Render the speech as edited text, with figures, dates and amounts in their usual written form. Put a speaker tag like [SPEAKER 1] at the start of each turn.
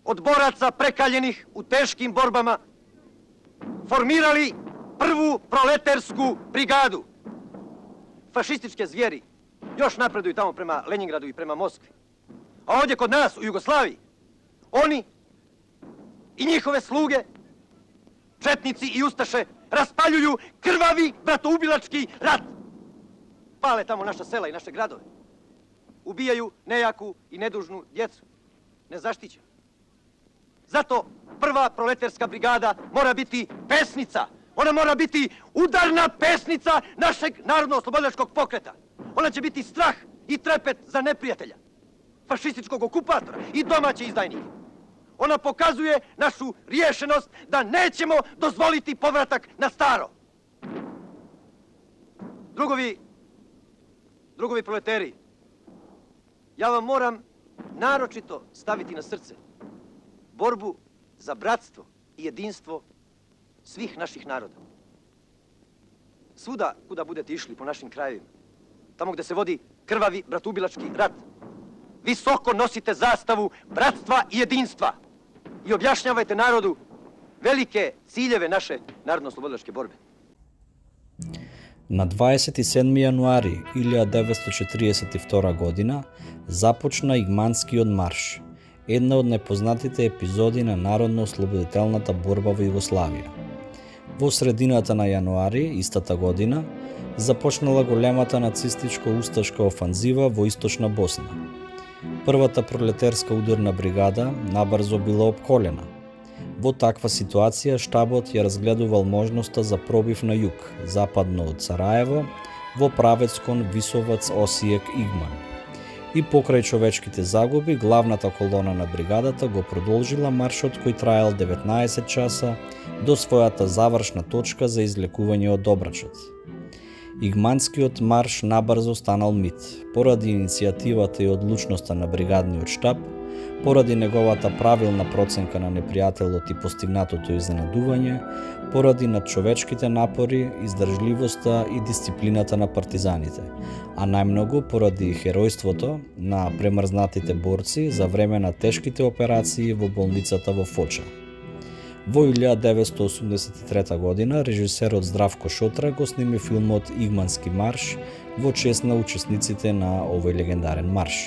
[SPEAKER 1] од бораца прекалjenih у тешким борбама формирali prvu proletersku brigadu. Fašističke zvijeri još napreduju tamo prema Leningradu i prema Moskvi. A ovdje kod nas u Jugoslaviji oni i njihove sluge, četnici i ustaše, raspaljuju krvavi bratoubilački rat. Pale tamo naša sela i naše gradove. Ubijaju nejaku i nedužnu djecu, nezaštićenu. Zato prva proleterska brigada mora biti pesnica. Ona mora biti udarna pesnica našeg narodno-oslobodilačkog pokreta. Ona će biti strah i trepet za neprijatelja, fašističkog okupatora i domaće izdajnike. Ona pokazuje našu riješenost da nećemo dozvoliti povratak na staro. Drugovi proleteri, ja vam moram naročito staviti na srce borbu za bratstvo i jedinstvo svih naših naroda. Svuda kuda budete išli po našim krajevima, tamo gde se vodi krvavi bratoubilački rat, visoko nosite zastavu bratstva i jedinstva i objašnjavajte narodu velike ciljeve naše narodno-oslobodilačke borbe.
[SPEAKER 2] На 27. јануари 1942 година започна Игманскиот марш, една од непознатите епизоди на народно-ослободителната борба во Југославија. Во средината на јануари истата година започнала големата нацистичко-усташка офанзива во Источна Босна. Првата пролетерска ударна бригада набрзо била опколена. Во таква ситуација штабот ја разгледувал можноста за пробив на југ, западно од Сараево, во правец кон Висовац, Осијек, Игман. И покрај човечките загуби, главната колона на бригадата го продолжила маршот кој траел 19 часа до својата завршна точка за излекување од Добрачот. Игманскиот марш набрзо станал мит, поради иницијативата и одлучноста на бригадниот штаб, поради неговата правилна проценка на непријателот и постигнатото изненадување, поради надчовечките напори, издржливоста и дисциплината на партизаните, а најмногу поради херојството на премрзнатите борци за време на тешките операции во болницата во Фоча. Во 1983 година режисерот Здравко Шотра го сними филмот Игмански марш во чест на учесниците на овој легендарен марш.